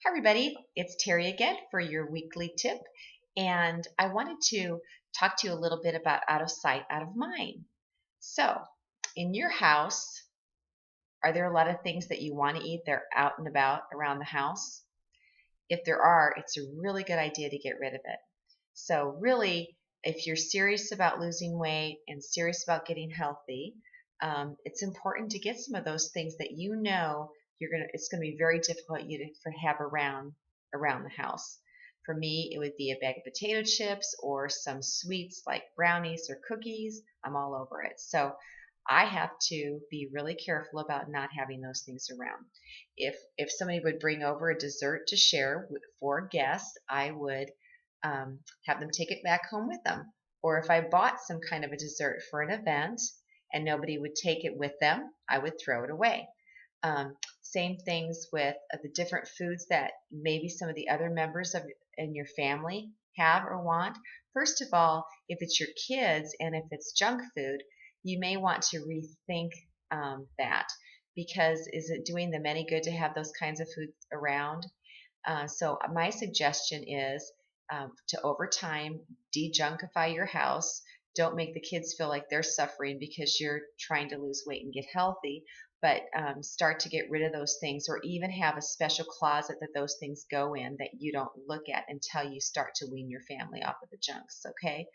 Hi, everybody. It's Terry again for your weekly tip. And I wanted to talk to you a little bit about out of sight, out of mind. So, in your house, are there a lot of things that you want to eat that are out and about around the house? If there are, it's a really good idea to get rid of it. So, really, if you're serious about losing weight and serious about getting healthy, it's important to get some of those things that you know it's gonna be very difficult you to for have around the house. For me, it would be a bag of potato chips or some sweets like brownies or cookies. I'm all over it. So I have to be really careful about not having those things around. If somebody would bring over a dessert to share for guests, I would have them take it back home with them. Or if I bought some kind of a dessert for an event and nobody would take it with them, I would throw it away. Same things with the different foods that maybe some of the other members of in your family have or want. First of all, if it's your kids and if it's junk food, you may want to rethink that because is it doing them any good to have those kinds of foods around? So my suggestion is to over time de-junkify your house. Don't make the kids feel like they're suffering because you're trying to lose weight and get healthy, but start to get rid of those things, or even have a special closet that those things go in that you don't look at until you start to wean your family off of the junks. Okay,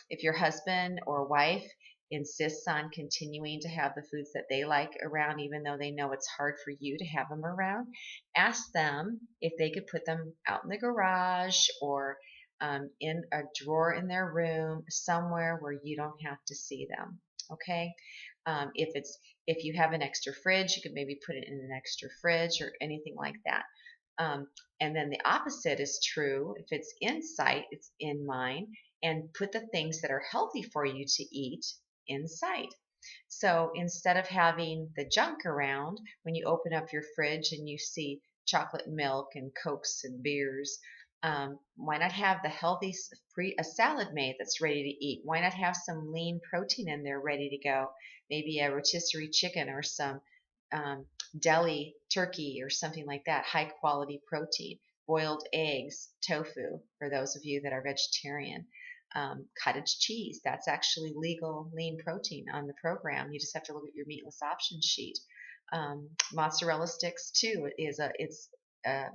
if your husband or wife insists on continuing to have the foods that they like around, even though they know it's hard for you to have them around, ask them if they could put them out in the garage or in a drawer in their room, somewhere where you don't have to see them. Okay. If you have an extra fridge, you could maybe put it in an extra fridge or anything like that. And then the opposite is true. If it's in sight, it's in mind, and put the things that are healthy for you to eat in sight. So instead of having the junk around, when you open up your fridge and you see chocolate milk and Cokes and beers, why not have the healthy a salad made that's ready to eat? Why not have some lean protein in there ready to go? Maybe a rotisserie chicken or some um, deli turkey or something like that, high quality protein, boiled eggs, tofu for those of you that are vegetarian, cottage cheese. That's actually legal lean protein on the program. You just have to look at your meatless options sheet. Mozzarella sticks too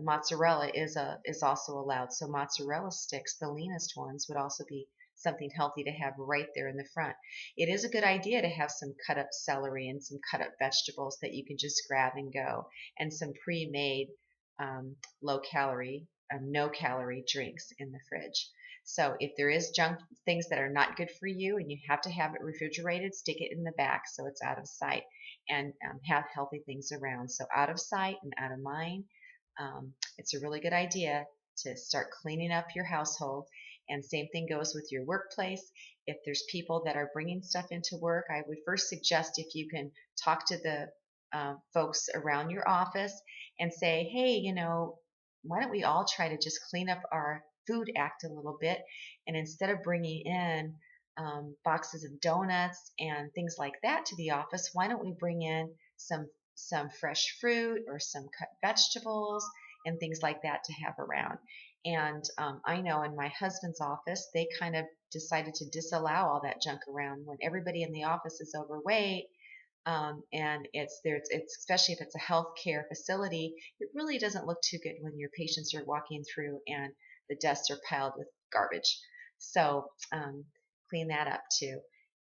mozzarella is also allowed. So mozzarella sticks, the leanest ones, would also be something healthy to have right there in the front. It is a good idea to have some cut up celery and some cut up vegetables that you can just grab and go, and some pre-made low calorie, no calorie drinks in the fridge. So if there is junk things that are not good for you and you have to have it refrigerated, stick it in the back so it's out of sight, and have healthy things around. So out of sight and out of mind. It's a really good idea to start cleaning up your household. And same thing goes with your workplace. If there's people that are bringing stuff into work, I would first suggest if you can talk to the folks around your office and say, hey, why don't we all try to just clean up our food act a little bit? And instead of bringing in boxes of donuts and things like that to the office, why don't we bring in some fresh fruit or some cut vegetables and things like that to have around. And I know in my husband's office, they kind of decided to disallow all that junk around when everybody in the office is overweight. And it's there. It's especially if it's a healthcare facility. It really doesn't look too good when your patients are walking through and the desks are piled with garbage. So clean that up too.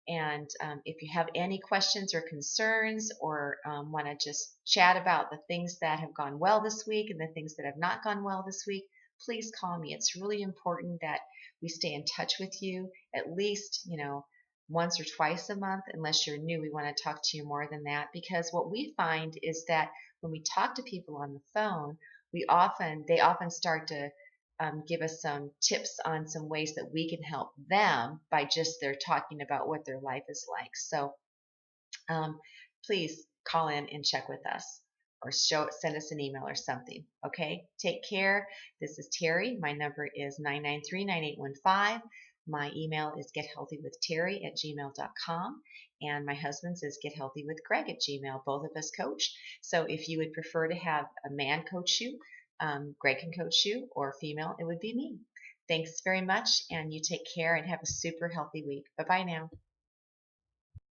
And if you have any questions or concerns, or want to just chat about the things that have gone well this week and the things that have not gone well this week, please call me. It's really important that we stay in touch with you at least, once or twice a month. Unless you're new, we want to talk to you more than that, because what we find is that when we talk to people on the phone, they often start to give us some tips on some ways that we can help them by just their talking about what their life is like. So um, please call in and check with us, or send us an email or something. Okay, take care. This is Terry. My number is 993-9815. My email is gethealthywithterry@gmail.com, and my husband's is gethealthywithgreg@gmail. Both of us coach. So if you would prefer to have a man coach you, Greg can coach you, or female, it would be me. Thanks very much, and you take care and have a super healthy week. Bye bye now.